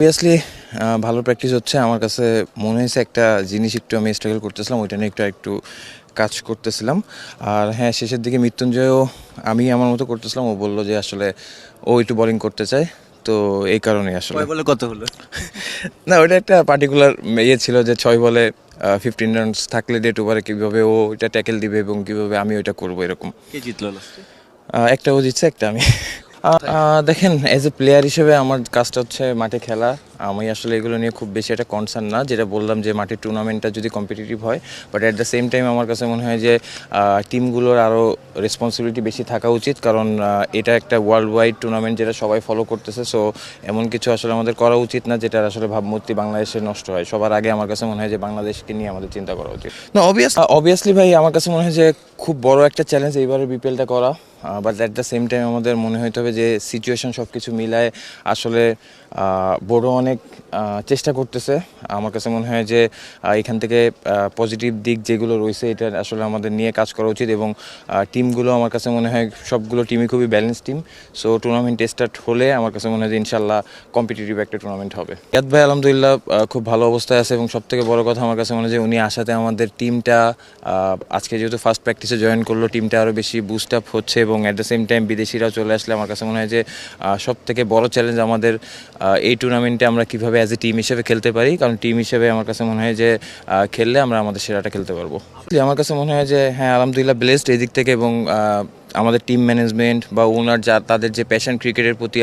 Obviously ভালো practice হচ্ছে। আমার কাছে মনে হয়েছে একটা জিনিস একটু আমি স্ট্রাগল করতেছিলাম, ওইটা নিয়ে একটু কাজ করতেছিলাম। আর হ্যাঁ, শেষের দিকে মৃত্যুঞ্জয়ও আমি আমার মতো করতেছিলাম, ও বললো যে আসলে ও একটু বোলিং করতে চায়, তো এই কারণেই আসলে। কয় বলে কত হলো? না, ওইটা একটা পার্টিকুলার ইয়ে ছিল যে 6 বলে 15 রানস থাকলে ডেট ওভারে কীভাবে ও এটা ট্যাকেল দিবে এবং কীভাবে আমি ওইটা করবো এরকম। কে জিতলো লাস্টে? একটা ও জিতছে, একটা আমি। দেখেন, অ্যাজ এ প্লেয়ার হিসেবে আমার কাজটা হচ্ছে মাঠে খেলা। আমি আসলে এগুলো নিয়ে খুব বেশি একটা কনসার্ন না, যেটা বললাম যে মাঠের টুর্নামেন্টটা যদি কম্পিটিটিভ হয়, but at the same time আমার কাছে মনে হয় যে টিমগুলোর আরও রেসপন্সিবিলিটি বেশি থাকা উচিত, কারণ এটা একটা ওয়ার্ল্ড ওয়াইড টুর্নামেন্ট যেটা সবাই ফলো করতেছে। সো এমন কিছু আসলে আমাদের করা উচিত না যেটার আসলে ভাবমূর্তি বাংলাদেশে নষ্ট হয়। সবার আগে আমার কাছে মনে হয় যে বাংলাদেশকে নিয়ে আমাদের চিন্তা করা উচিত। না, অবভিয়াসলি ভাই, আমার কাছে মনে হয় যে খুব বড় একটা চ্যালেঞ্জ এইবারে বিপিএলটা করা, but at the same time আমাদের মনে হতে হবে যে সিচুয়েশন সব কিছু মিলায় আসলে বড় অনেক চেষ্টা করতেছে। আমার কাছে মনে হয় যে এখান থেকে পজিটিভ দিক যেগুলো রয়েছে এটা আসলে আমাদের নিয়ে কাজ করা উচিত, এবং টিমগুলো আমার কাছে মনে হয় সবগুলো টিমই খুবই balance team. So tournament start হলে আমার কাছে মনে হয় যে ইনশাল্লাহ কম্পিটিটিভ একটা টুর্নামেন্ট হবে। রিয়াদ ভাই আলহামদুলিল্লাহ খুব ভালো অবস্থায় আছে, এবং সবথেকে বড় কথা আমার কাছে মনে হয় যে উনি আসাতে আমাদের টিমটা আজকে যেহেতু ফার্স্ট প্র্যাকটিসে জয়েন করলো, টিমটা আরও বেশি বুস্ট আপ হচ্ছে, এবং অ্যাট দ্য সেম টাইম বিদেশিরাও চলে আসলে আমার কাছে মনে হয় যে সবথেকে বড় চ্যালেঞ্জ আমাদের এই টুর্নামেন্টে আমরা কীভাবে অ্যাজ এ টিম হিসেবে খেলতে পারি, কারণ টিম হিসেবে আমার কাছে মনে হয় যে খেললে আমরা আমাদের সেরাটা খেলতে পারবো। আমার কাছে মনে হয় যে হ্যাঁ, আলহামদুলিল্লাহ ব্লেসড এই দিক থেকে, এবং আমাদের টিম ম্যানেজমেন্ট বা ওনার তাদের যে প্যাশন ক্রিকেটের প্রতি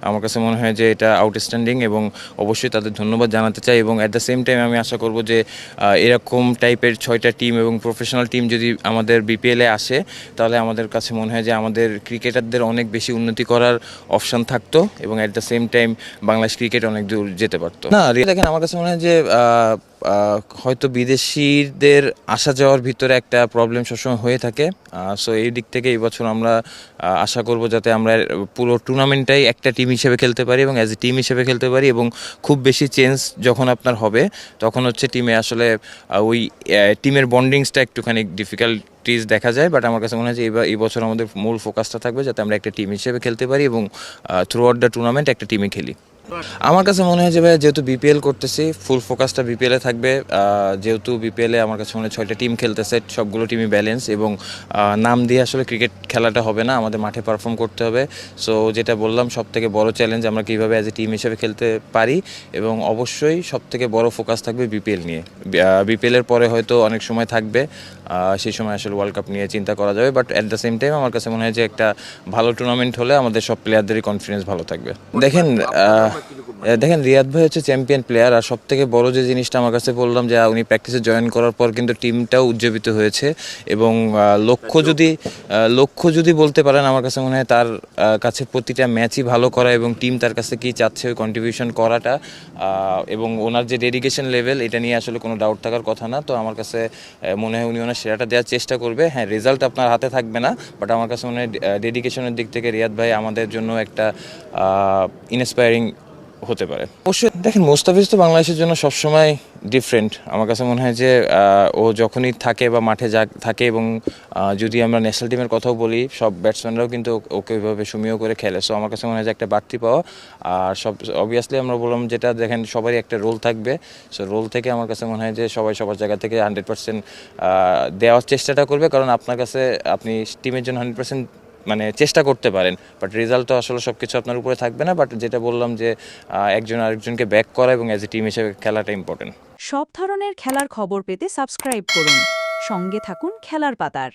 আমার কাছে মনে হয় যে এটা আউটস্ট্যান্ডিং, এবং অবশ্যই তাদের ধন্যবাদ জানাতে চাই। এবং অ্যাট দ্য সেম টাইম আমি আশা করব যে এরকম টাইপের 6টা টিম এবং প্রফেশনাল টিম যদি আমাদের বিপিএলে আসে, তাহলে আমাদের কাছে মনে হয় যে আমাদের ক্রিকেটারদের অনেক বেশি উন্নতি করার অপশান থাকতো, এবং at the same time Bangladesh cricket অনেক দূর যেতে পারতো। না, দেখেন, আমার কাছে মনে হয় যে হয়তো বিদেশিদের আসা যাওয়ার ভিতরে একটা প্রবলেম সবসময় হয়ে থাকে। সো এই দিক থেকে এই বছর আমরা আশা করব যাতে আমরা পুরো টুর্নামেন্টটাই একটা টিম হিসেবে খেলতে পারি এবং অ্যাজ এ টিম হিসেবে খেলতে পারি, এবং খুব বেশি চেঞ্জ যখন আপনার হবে তখন হচ্ছে টিমে আসলে ওই টিমের বন্ডিংসটা একটুখানি ডিফিকাল্টিস দেখা যায়। বাট আমার কাছে মনে হয় যে এই বছর আমাদের মূল ফোকাসটা থাকবে যাতে আমরা একটা টিম হিসেবে খেলতে পারি এবং থ্রু আউট দ্য টুর্নামেন্ট একটা টিমে খেলি। আমার কাছে মনে হয় যে ভাই, যেহেতু বিপিএল করতেছি, ফুল ফোকাসটা বিপিএলে থাকবে। যেহেতু বিপিএলে আমার কাছে মনে হয় 6টা টিম খেলতেছে, সবগুলো টিমই ব্যালেন্স, এবং নাম দিয়ে আসলে ক্রিকেট খেলাটা হবে না, আমাদের মাঠে পারফর্ম করতে হবে। সো যেটা বললাম, সবথেকে বড় চ্যালেঞ্জ আমরা কীভাবে অ্যাজ এ টিম হিসেবে খেলতে পারি, এবং অবশ্যই সবথেকে বড় ফোকাস থাকবে বিপিএল নিয়ে। বিপিএলের পরে হয়তো অনেক সময় থাকবে, সেই সময় আসলে ওয়ার্ল্ড কাপ নিয়ে চিন্তা করা যাবে। But at the same time আমার কাছে মনে হয় যে একটা ভালো টুর্নামেন্ট হলে আমাদের সব প্লেয়ারদেরই কনফিডেন্স ভালো থাকবে। দেখেন, রিয়াদ ভাই হচ্ছে চ্যাম্পিয়ন প্লেয়ার, আর সব থেকে বড় যে জিনিসটা আমার কাছে বললাম যে উনি প্র্যাকটিসে জয়েন করার পর কিন্তু টিমটাও উজ্জীবিত হয়েছে, এবং লক্ষ্য যদি বলতে পারেন, আমার কাছে মনে হয় তার কাছে প্রতিটা ম্যাচই ভালো করা, এবং টিম তার কাছে কী চাচ্ছে ওই কন্ট্রিবিউশন করাটা, এবং ওনার যে ডেডিকেশন লেভেল, এটা নিয়ে আসলে কোনো ডাউট থাকার কথা না। তো আমার কাছে মনে হয় উনি ওনার সেরাটা দেওয়ার চেষ্টা করবে। হ্যাঁ, রেজাল্ট আপনার হাতে থাকবে না, বাট আমার কাছে মনে হয় ডেডিকেশনের দিক থেকে রিয়াদ ভাই আমাদের জন্য একটা ইন্সপায়ারিং হতে পারে। অবশ্যই দেখেন, মোস্তাফিজ তো বাংলাদেশের জন্য সবসময় ডিফারেন্ট। আমার কাছে মনে হয় যে ও যখনই থাকে বা মাঠে থাকে, এবং যদি আমরা ন্যাশনাল টিমের কথাও বলি, সব ব্যাটসম্যানরাও কিন্তু ওকে ওইভাবে সমীহ করে খেলে। সো আমার কাছে মনে হয় যে একটা বাড়তি পাওয়া। আর সব অবভিয়াসলি আমরা বললাম যেটা, দেখেন, সবারই একটা রোল থাকবে। সো রোল থেকে আমার কাছে মনে হয় যে সবাই সবার জায়গা থেকে 100% দেওয়ার চেষ্টাটা করবে, কারণ আপনার কাছে আপনি টিমের জন্য 100% মানে চেষ্টা করতে পারেন, বাট রেজাল্ট তো আসলে সব কিছু আপনার উপরে থাকবে না। বাট যেটা বললাম যে একজন আরেকজনকে ব্যাক করা এবং অ্যাজ এ টিম হিসেবে খেলাটা ইম্পর্টেন্ট। সব ধরনের খেলার খবর পেতে সাবস্ক্রাইব করুন। সঙ্গে থাকুন খেলার পাতার।